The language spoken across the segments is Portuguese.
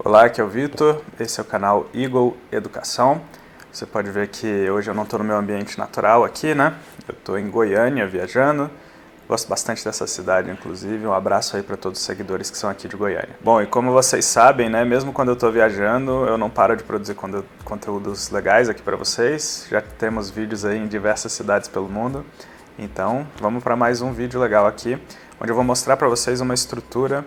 Olá, aqui é o Vitor, esse é o canal Eagle Educação. Você pode ver que hoje eu não estou no meu ambiente natural aqui, né? Eu estou em Goiânia viajando, gosto bastante dessa cidade, inclusive. Um abraço aí para todos os seguidores que são aqui de Goiânia. Bom, e como vocês sabem, né? Mesmo quando eu estou viajando, eu não paro de produzir conteúdos legais aqui para vocês. Já temos vídeos aí em diversas cidades pelo mundo. Então, vamos para mais um vídeo legal aqui, onde eu vou mostrar para vocês uma estrutura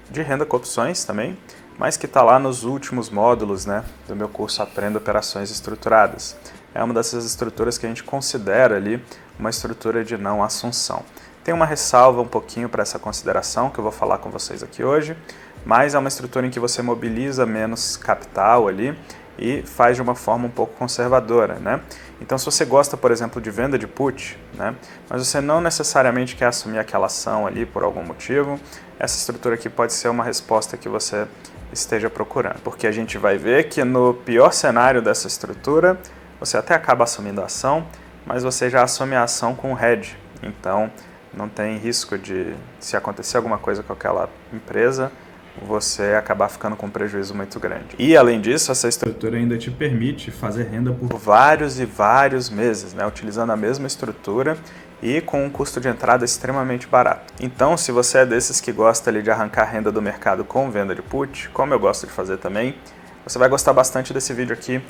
de renda com opções também, mas que está lá nos últimos módulos, né, do meu curso Aprenda Operações Estruturadas. É uma dessas estruturas que a gente considera ali uma estrutura de não assunção. Tem uma ressalva um pouquinho para essa consideração que eu vou falar com vocês aqui hoje, mas é uma estrutura em que você mobiliza menos capital ali e faz de uma forma um pouco conservadora, né? Então, se você gosta, por exemplo, de venda de put, né, mas você não necessariamente quer assumir aquela ação ali por algum motivo, essa estrutura aqui pode ser uma resposta que você esteja procurando. Porque a gente vai ver que no pior cenário dessa estrutura, você até acaba assumindo a ação, mas você já assume a ação com o hedge. Então, não tem risco de, se acontecer alguma coisa com aquela empresa, você acabar ficando com um prejuízo muito grande. E além disso, essa estrutura ainda te permite fazer renda por vários e vários meses, né, utilizando a mesma estrutura e com um custo de entrada extremamente barato. Então, se você é desses que gosta ali de arrancar renda do mercado com venda de put, como eu gosto de fazer também, você vai gostar bastante desse vídeo aqui,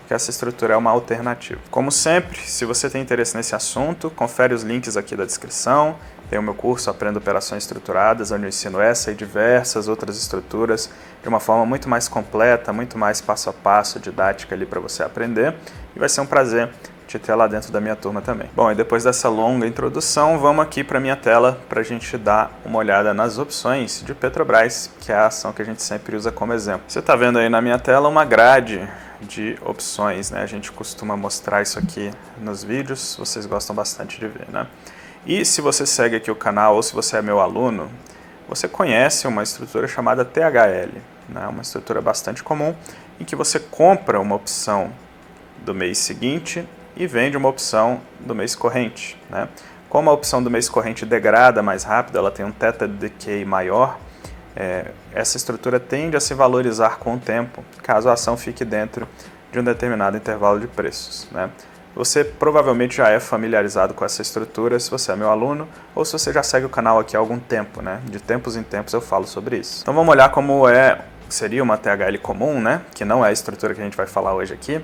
porque essa estrutura é uma alternativa. Como sempre, se você tem interesse nesse assunto, confere os links aqui da descrição. Tem o meu curso Aprenda Operações Estruturadas, onde eu ensino essa e diversas outras estruturas de uma forma muito mais completa, muito mais passo a passo, didática ali para você aprender. E vai ser um prazer te ter lá dentro da minha turma também. Bom, e depois dessa longa introdução, vamos aqui para a minha tela para a gente dar uma olhada nas opções de Petrobras, que é a ação que a gente sempre usa como exemplo. Você está vendo aí na minha tela uma grade de opções, né? A gente costuma mostrar isso aqui nos vídeos, vocês gostam bastante de ver, né? E se você segue aqui o canal ou se você é meu aluno, você conhece uma estrutura chamada THL, né? Uma estrutura bastante comum em que você compra uma opção do mês seguinte e vende uma opção do mês corrente, né? Como a opção do mês corrente degrada mais rápido, ela tem um theta decay maior, essa estrutura tende a se valorizar com o tempo, caso a ação fique dentro de um determinado intervalo de preços, né? Você provavelmente já é familiarizado com essa estrutura se você é meu aluno ou se você já segue o canal aqui há algum tempo, né? De tempos em tempos eu falo sobre isso. Então vamos olhar como seria uma THL comum, né? Que não é a estrutura que a gente vai falar hoje aqui,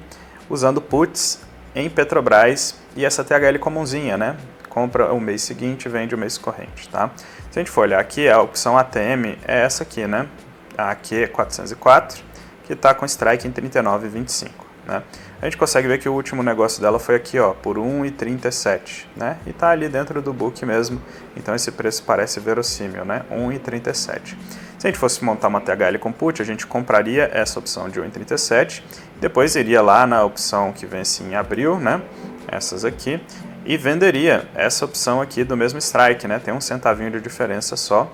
usando puts em Petrobras e essa THL comunzinha, né? Compra o mês seguinte e vende o mês corrente, tá? Se a gente for olhar aqui, a opção ATM é essa aqui, né? A AQ404, que está com strike em 39,25, né? A gente consegue ver que o último negócio dela foi aqui, ó, por 1,37, né? E tá ali dentro do book mesmo, então esse preço parece verossímil, né? 1,37. Se a gente fosse montar uma THL com put, a gente compraria essa opção de 1,37, depois iria lá na opção que vence em abril, né? Essas aqui, e venderia essa opção aqui do mesmo strike, né? Tem um centavinho de diferença só.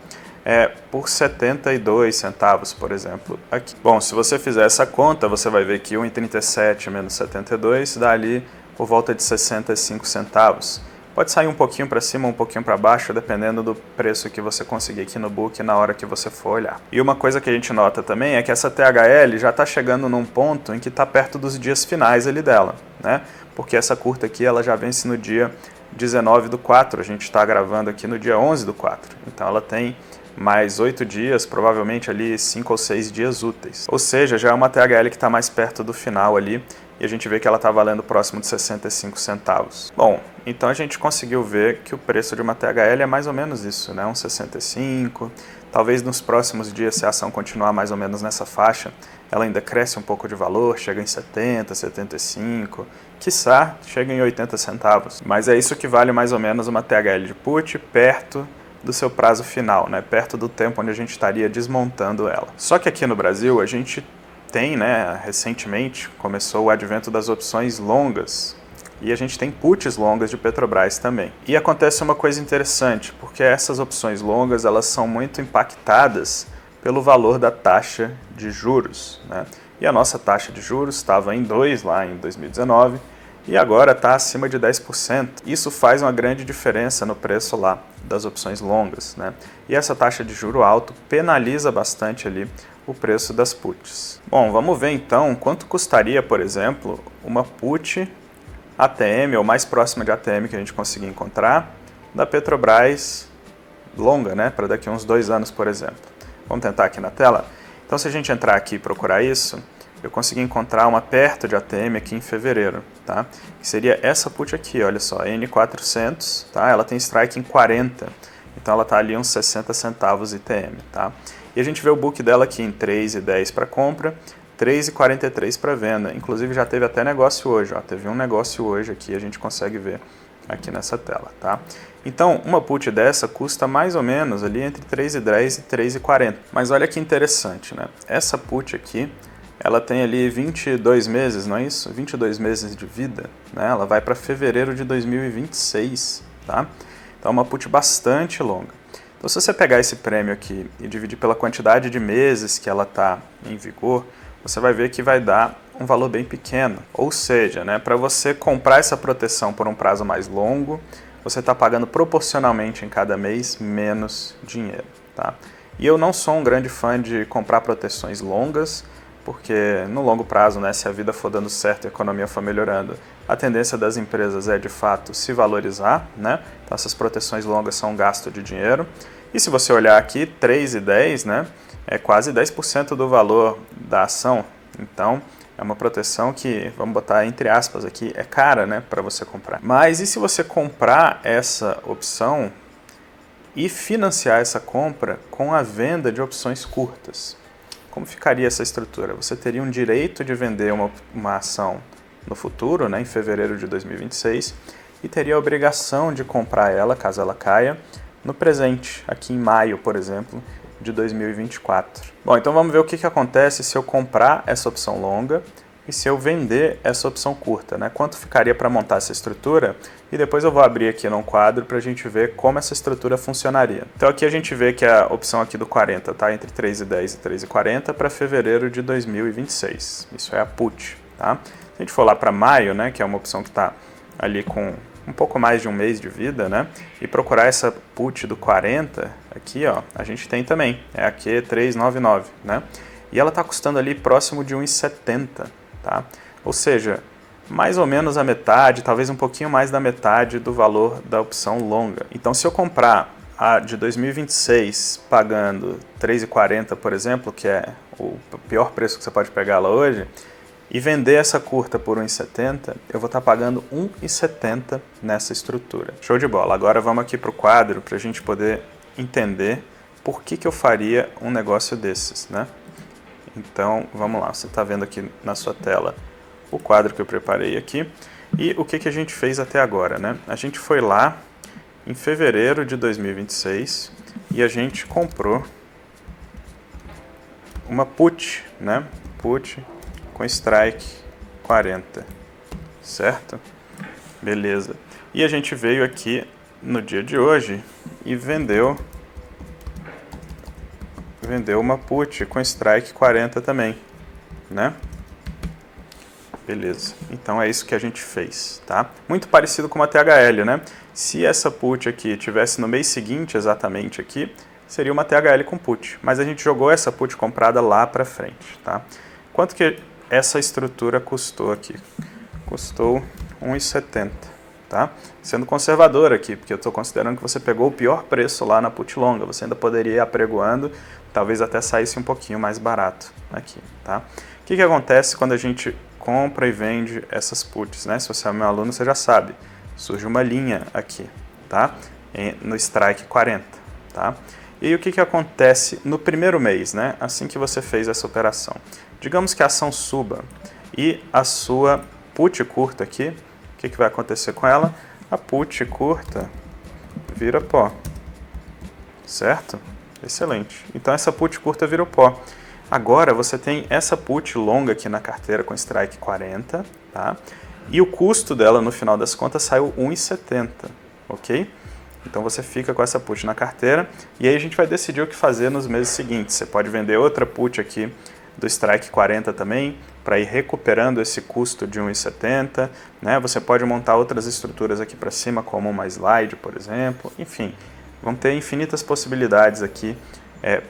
Por 72 centavos, por exemplo, aqui. Bom, se você fizer essa conta, você vai ver que 1,37 menos 72 dá ali por volta de 65 centavos. Pode sair um pouquinho para cima, um pouquinho para baixo, dependendo do preço que você conseguir aqui no book na hora que você for olhar. E uma coisa que a gente nota também é que essa THL já está chegando num ponto em que está perto dos dias finais ali dela, né? Porque essa curta aqui ela já vence no dia 19/4, a gente está gravando aqui no dia 11/4, então ela tem mais 8 dias, provavelmente ali 5 ou 6 dias úteis. Ou seja, já é uma THL que está mais perto do final ali, e a gente vê que ela está valendo próximo de 65 centavos. Bom, então a gente conseguiu ver que o preço de uma THL é mais ou menos isso, né? Uns 65, talvez nos próximos dias, se a ação continuar mais ou menos nessa faixa, ela ainda cresce um pouco de valor, chega em 70, 75, quiçá chega em 80 centavos. Mas é isso que vale mais ou menos uma THL de put perto do seu prazo final, né? Perto do tempo onde a gente estaria desmontando ela. Só que aqui no Brasil a gente tem, né, recentemente começou o advento das opções longas e a gente tem puts longas de Petrobras também. E acontece uma coisa interessante, porque essas opções longas elas são muito impactadas pelo valor da taxa de juros, né? E a nossa taxa de juros estava em 2 lá em 2019 e agora está acima de 10%. Isso faz uma grande diferença no preço lá das opções longas, né? E essa taxa de juro alto penaliza bastante ali o preço das puts. Bom, vamos ver então quanto custaria, por exemplo, uma put ATM ou mais próxima de ATM que a gente conseguir encontrar da Petrobras longa, né, para daqui a uns 2 anos, por exemplo. Vamos tentar aqui na tela? Então, se a gente entrar aqui e procurar isso, eu consegui encontrar uma perto de ATM aqui em fevereiro, tá? Que seria essa put aqui, olha só, N400, tá? Ela tem strike em 40, então ela tá ali uns 60 centavos ITM, tá? E a gente vê o book dela aqui em 3,10 para compra, 3,43 para venda. Inclusive já teve até negócio hoje, ó. Teve um negócio hoje aqui, a gente consegue ver aqui nessa tela, tá? Então, uma put dessa custa mais ou menos ali entre 3,10 e 3,40. Mas olha que interessante, né? Essa put aqui, ela tem ali 22 meses, não é isso? 22 meses de vida, né? Ela vai para fevereiro de 2026, tá? Então, é uma put bastante longa. Então, se você pegar esse prêmio aqui e dividir pela quantidade de meses que ela está em vigor, você vai ver que vai dar um valor bem pequeno. Ou seja, né, para você comprar essa proteção por um prazo mais longo, você está pagando proporcionalmente em cada mês menos dinheiro, tá? E eu não sou um grande fã de comprar proteções longas, porque no longo prazo, né, se a vida for dando certo e a economia for melhorando, a tendência das empresas é de fato se valorizar, né? Então essas proteções longas são um gasto de dinheiro. E se você olhar aqui, 3,10, né, é quase 10% do valor da ação. Então é uma proteção que, vamos botar entre aspas aqui, é cara, né, para você comprar. Mas e se você comprar essa opção e financiar essa compra com a venda de opções curtas? Como ficaria essa estrutura? Você teria um direito de vender uma ação no futuro, né, em fevereiro de 2026, e teria a obrigação de comprar ela, caso ela caia, no presente, aqui em maio, por exemplo, de 2024. Bom, então vamos ver o que acontece se eu comprar essa opção longa e se eu vender essa opção curta, né? Quanto ficaria para montar essa estrutura? E depois eu vou abrir aqui num quadro para a gente ver como essa estrutura funcionaria. Então aqui a gente vê que a opção aqui do 40 está entre 3,10 e 3,40 para fevereiro de 2026. Isso é a put, tá? Se a gente for lá para maio, né, que é uma opção que está ali com um pouco mais de um mês de vida, né? E procurar essa put do 40, aqui, ó, a gente tem também, é a Q399, né? E ela está custando ali próximo de 1,70, tá? Ou seja, mais ou menos a metade, talvez um pouquinho mais da metade do valor da opção longa. Então, se eu comprar a de 2026 pagando 3,40, por exemplo, que é o pior preço que você pode pegar lá hoje, e vender essa curta por 1,70, eu vou estar pagando 1,70 nessa estrutura. Show de bola. Agora vamos aqui para o quadro para a gente poder entender por que eu faria um negócio desses, né? Então, vamos lá. Você está vendo aqui na sua tela o quadro que eu preparei aqui. E o que a gente fez até agora, né? A gente foi lá em fevereiro de 2026 e a gente comprou uma put, né? Put com strike 40, certo? Beleza. E a gente veio aqui no dia de hoje e vendeu uma put com strike 40 também, né? Beleza. Então é isso que a gente fez, tá? Muito parecido com uma THL, né? Se essa put aqui tivesse no mês seguinte exatamente aqui, seria uma THL com put, mas a gente jogou essa put comprada lá para frente, tá? Quanto que essa estrutura custou aqui? Custou 1,70, tá? Sendo conservador aqui, porque eu estou considerando que você pegou o pior preço lá na put longa. Você ainda poderia ir apregoando, talvez até saísse um pouquinho mais barato aqui, tá? O que acontece quando a gente compra e vende essas puts, né? Se você é meu aluno, você já sabe. Surge uma linha aqui, tá? No strike 40, tá? E aí, o que acontece no primeiro mês, né? Assim que você fez essa operação. Digamos que a ação suba e a sua put curta aqui, o que vai acontecer com ela? A put curta vira pó, certo? Excelente. Então essa put curta virou pó. Agora você tem essa put longa aqui na carteira com strike 40, tá? E o custo dela no final das contas saiu 1,70, ok? Então você fica com essa put na carteira e aí a gente vai decidir o que fazer nos meses seguintes. Você pode vender outra put aqui do strike 40 também, para ir recuperando esse custo de 1,70, né? Você pode montar outras estruturas aqui para cima, como uma slide, por exemplo. Enfim, vão ter infinitas possibilidades aqui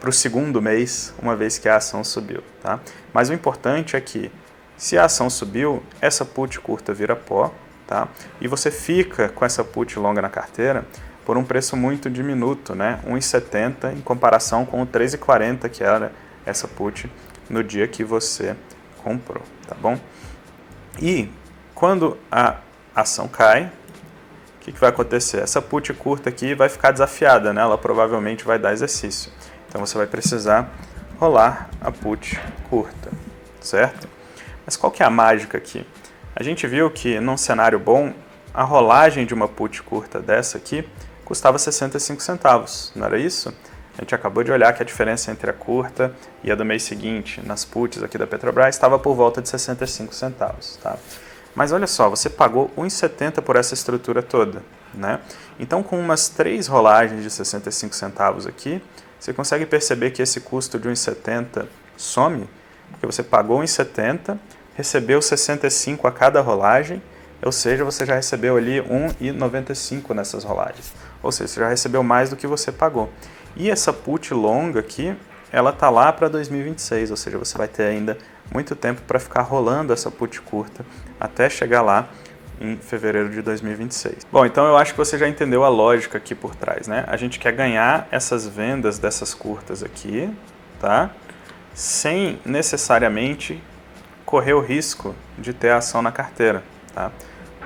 para o segundo mês, uma vez que a ação subiu. Tá? Mas o importante é que, se a ação subiu, essa put curta vira pó, tá? E você fica com essa put longa na carteira por um preço muito diminuto, né? 1,70 em comparação com o 3,40 que era essa put no dia que você comprou, tá bom? E quando a ação cai, o que vai acontecer? Essa put curta aqui vai ficar desafiada, né? Ela provavelmente vai dar exercício. Então você vai precisar rolar a put curta, certo? Mas qual que é a mágica aqui? A gente viu que num cenário bom, a rolagem de uma put curta dessa aqui custava 65 centavos, não era isso? A gente acabou de olhar que a diferença entre a curta e a do mês seguinte, nas puts aqui da Petrobras, estava por volta de 65 centavos. Tá? Mas olha só, você pagou 1,70 por essa estrutura toda. Né? Então, com umas 3 rolagens de 65 centavos aqui, você consegue perceber que esse custo de 1,70 some, porque você pagou 1,70, recebeu 65 a cada rolagem, ou seja, você já recebeu ali 1,95 nessas rolagens. Ou seja, você já recebeu mais do que você pagou. E essa put longa aqui, ela está lá para 2026, ou seja, você vai ter ainda muito tempo para ficar rolando essa put curta até chegar lá em fevereiro de 2026. Bom, então eu acho que você já entendeu a lógica aqui por trás, né? A gente quer ganhar essas vendas dessas curtas aqui, tá? Sem necessariamente correr o risco de ter a ação na carteira, tá?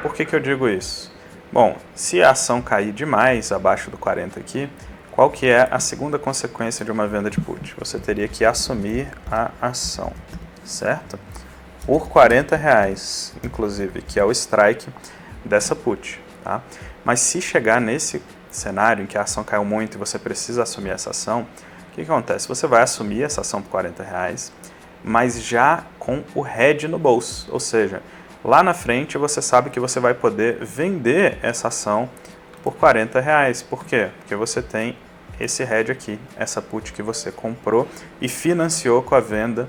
Por que eu digo isso? Bom, se a ação cair demais abaixo do 40 aqui, qual que é a segunda consequência de uma venda de put? Você teria que assumir a ação, certo? Por R$40, inclusive, que é o strike dessa put, tá? Mas se chegar nesse cenário em que a ação caiu muito e você precisa assumir essa ação, o que acontece? Você vai assumir essa ação por R$40, mas já com o hedge no bolso, ou seja, lá na frente você sabe que você vai poder vender essa ação por R$40. Por quê? Porque você tem esse hedge aqui, essa put que você comprou e financiou com a venda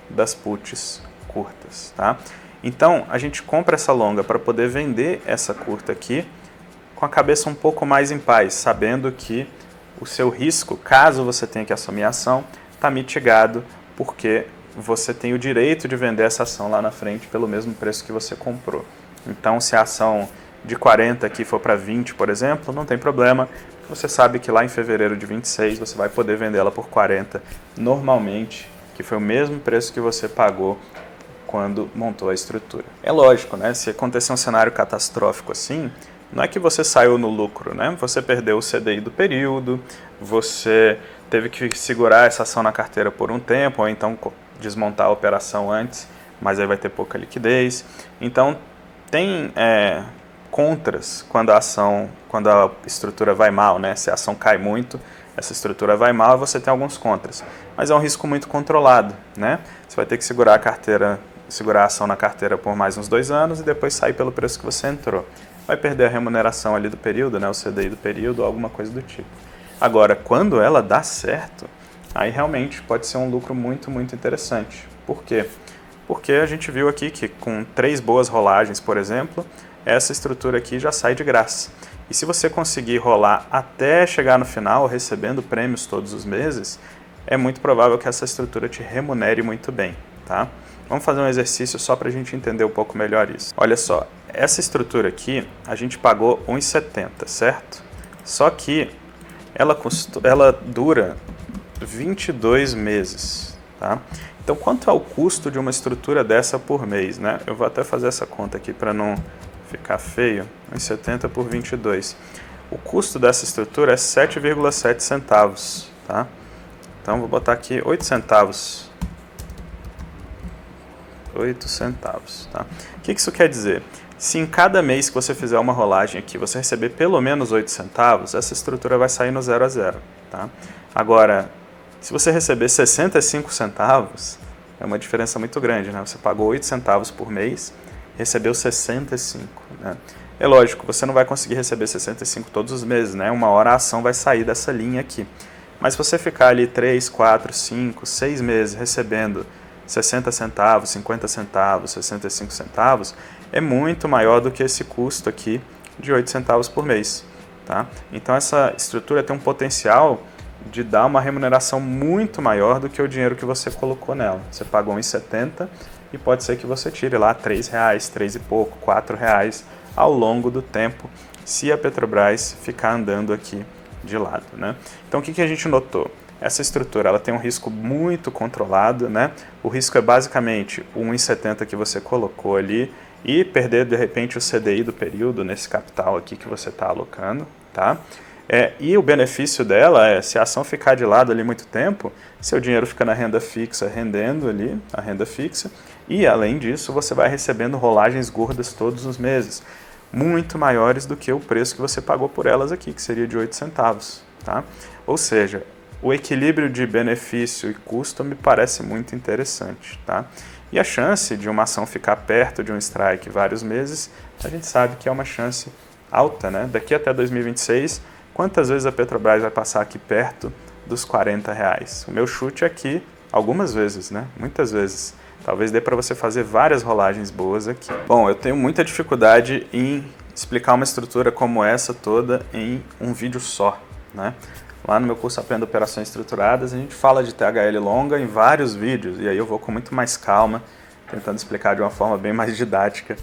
das puts curtas, tá? Então, a gente compra essa longa para poder vender essa curta aqui com a cabeça um pouco mais em paz, sabendo que o seu risco, caso você tenha que assumir a ação, está mitigado porque você tem o direito de vender essa ação lá na frente pelo mesmo preço que você comprou. Então, se a ação de 40 aqui for para 20, por exemplo, não tem problema. Você sabe que lá em fevereiro de 26 você vai poder vendê-la por 40 normalmente, que foi o mesmo preço que você pagou quando montou a estrutura. É lógico, né? Se acontecer um cenário catastrófico assim, não é que você saiu no lucro, né? Você perdeu o CDI do período, você teve que segurar essa ação na carteira por um tempo, ou então desmontar a operação antes, mas aí vai ter pouca liquidez. Então, tem contras quando a estrutura vai mal, né? Se a ação cai muito, essa estrutura vai mal e você tem alguns contras. Mas é um risco muito controlado, né? Você vai ter que segurar a ação na carteira por mais uns 2 anos e depois sair pelo preço que você entrou. Vai perder a remuneração ali do período, né? O CDI do período ou alguma coisa do tipo. Agora, quando ela dá certo, aí realmente pode ser um lucro muito, muito interessante. Por quê? Porque a gente viu aqui que com 3 boas rolagens, por exemplo, essa estrutura aqui já sai de graça. E se você conseguir rolar até chegar no final, recebendo prêmios todos os meses, é muito provável que essa estrutura te remunere muito bem, tá? Vamos fazer um exercício só para a gente entender um pouco melhor isso. Olha só, essa estrutura aqui, a gente pagou R$1,70, certo? Só que ela dura 22 meses, tá? Então, quanto é o custo de uma estrutura dessa por mês, né? Eu vou até fazer essa conta aqui para não ficar feio. 1,70 por 22. O custo dessa estrutura é 7,7 centavos, tá? Então, vou botar aqui 8 centavos. 8 centavos, tá? O que isso quer dizer? Se em cada mês que você fizer uma rolagem aqui, você receber pelo menos 8 centavos, essa estrutura vai sair no 0 a 0, tá? Agora, se você receber 65 centavos, é uma diferença muito grande, né? Você pagou 8 centavos por mês, recebeu 65, né? É lógico, você não vai conseguir receber 65 todos os meses, né? Uma hora a ação vai sair dessa linha aqui. Mas se você ficar ali 3, 4, 5, 6 meses recebendo 60 centavos, 50 centavos, 65 centavos, é muito maior do que esse custo aqui de 8 centavos por mês, tá? Então essa estrutura tem um potencial de dar uma remuneração muito maior do que o dinheiro que você colocou nela. Você pagou R$1,70 e pode ser que você tire lá R$3, 3 e pouco, R$4 ao longo do tempo, se a Petrobras ficar andando aqui de lado, né? Então o que a gente notou? Essa estrutura ela tem um risco muito controlado, né? O risco é basicamente o 1,70 que você colocou ali e perder de repente o CDI do período nesse capital aqui que você está alocando, tá? E o benefício dela é, se a ação ficar de lado ali muito tempo, seu dinheiro fica na renda fixa, rendendo ali a renda fixa, e além disso você vai recebendo rolagens gordas todos os meses, muito maiores do que o preço que você pagou por elas aqui, que seria de 8 centavos, tá? Ou seja, o equilíbrio de benefício e custo me parece muito interessante, tá? E a chance de uma ação ficar perto de um strike vários meses, a gente sabe que é uma chance alta, né? Daqui até 2026, quantas vezes a Petrobras vai passar aqui perto dos R$40? O meu chute é que algumas vezes, né? Muitas vezes. Talvez dê para você fazer várias rolagens boas aqui. Bom, eu tenho muita dificuldade em explicar uma estrutura como essa toda em um vídeo só, né? Lá no meu curso Aprenda Operações Estruturadas, a gente fala de THL longa em vários vídeos, e aí eu vou com muito mais calma, tentando explicar de uma forma bem mais didática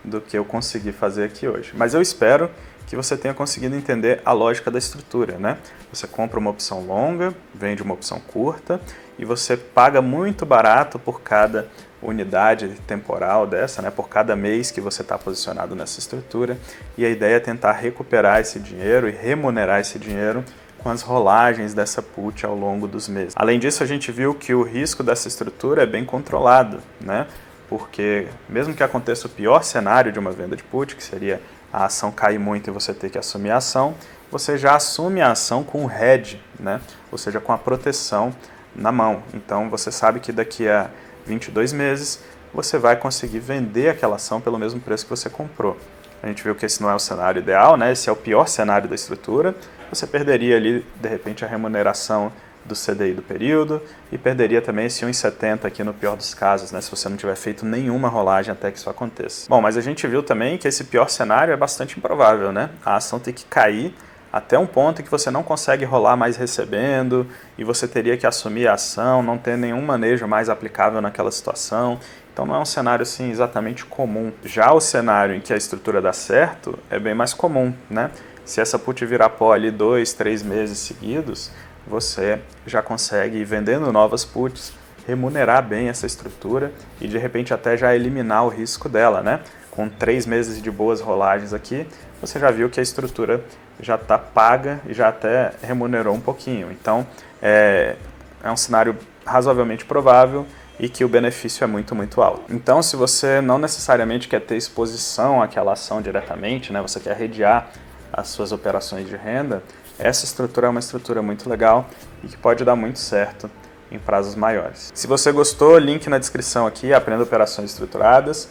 do que eu consegui fazer aqui hoje. Mas eu espero que você tenha conseguido entender a lógica da estrutura, né? Você compra uma opção longa, vende uma opção curta, e você paga muito barato por cada unidade temporal dessa, né? Por cada mês que você está posicionado nessa estrutura, e a ideia é tentar recuperar esse dinheiro e remunerar esse dinheiro com as rolagens dessa put ao longo dos meses. Além disso, a gente viu que o risco dessa estrutura é bem controlado, né? Porque mesmo que aconteça o pior cenário de uma venda de put, que seria a ação cair muito e você ter que assumir a ação, você já assume a ação com o hedge, né? Ou seja, com a proteção na mão. Então você sabe que daqui a 22 meses você vai conseguir vender aquela ação pelo mesmo preço que você comprou. A gente viu que esse não é o cenário ideal, né? Esse é o pior cenário da estrutura. Você perderia ali, de repente, a remuneração do CDI do período e perderia também esse 1,70 aqui no pior dos casos, né? Se você não tiver feito nenhuma rolagem até que isso aconteça. Bom, mas a gente viu também que esse pior cenário é bastante improvável, né? A ação tem que cair até um ponto em que você não consegue rolar mais recebendo e você teria que assumir a ação, não ter nenhum manejo mais aplicável naquela situação. Então não é um cenário assim exatamente comum. Já o cenário em que a estrutura dá certo é bem mais comum, né? Se essa put virar pó ali 2, 3 meses seguidos, você já consegue ir vendendo novas puts, remunerar bem essa estrutura e de repente até já eliminar o risco dela, né? Com 3 meses de boas rolagens aqui, você já viu que a estrutura já está paga e já até remunerou um pouquinho. Então é um cenário razoavelmente provável e que o benefício é muito, muito alto. Então, se você não necessariamente quer ter exposição àquela ação diretamente, né? Você quer redear as suas operações de renda, essa estrutura é uma estrutura muito legal e que pode dar muito certo em prazos maiores. Se você gostou, link na descrição aqui, Aprenda Operações Estruturadas.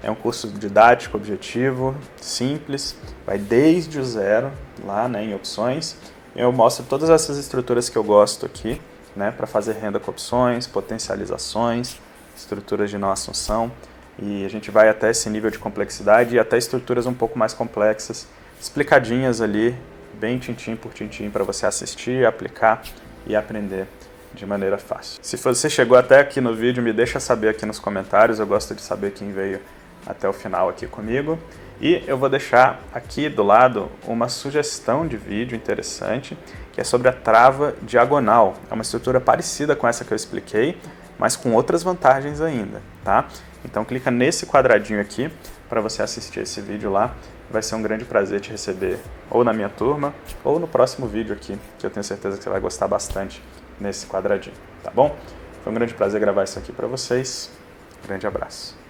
É um curso didático, objetivo, simples, vai desde o zero lá, né, em opções. Eu mostro todas essas estruturas que eu gosto aqui, né, para fazer renda com opções, potencializações, estruturas de não assunção. E a gente vai até esse nível de complexidade e até estruturas um pouco mais complexas, explicadinhas ali, bem tintim por tintim, para você assistir, aplicar e aprender de maneira fácil. Se você chegou até aqui no vídeo, me deixa saber aqui nos comentários, eu gosto de saber quem veio até o final aqui comigo. E eu vou deixar aqui do lado uma sugestão de vídeo interessante, que é sobre a trava diagonal. É uma estrutura parecida com essa que eu expliquei, mas com outras vantagens ainda, tá? Então clica nesse quadradinho aqui para você assistir esse vídeo lá. Vai ser um grande prazer te receber ou na minha turma ou no próximo vídeo aqui, que eu tenho certeza que você vai gostar bastante nesse quadradinho, tá bom? Foi um grande prazer gravar isso aqui para vocês. Grande abraço.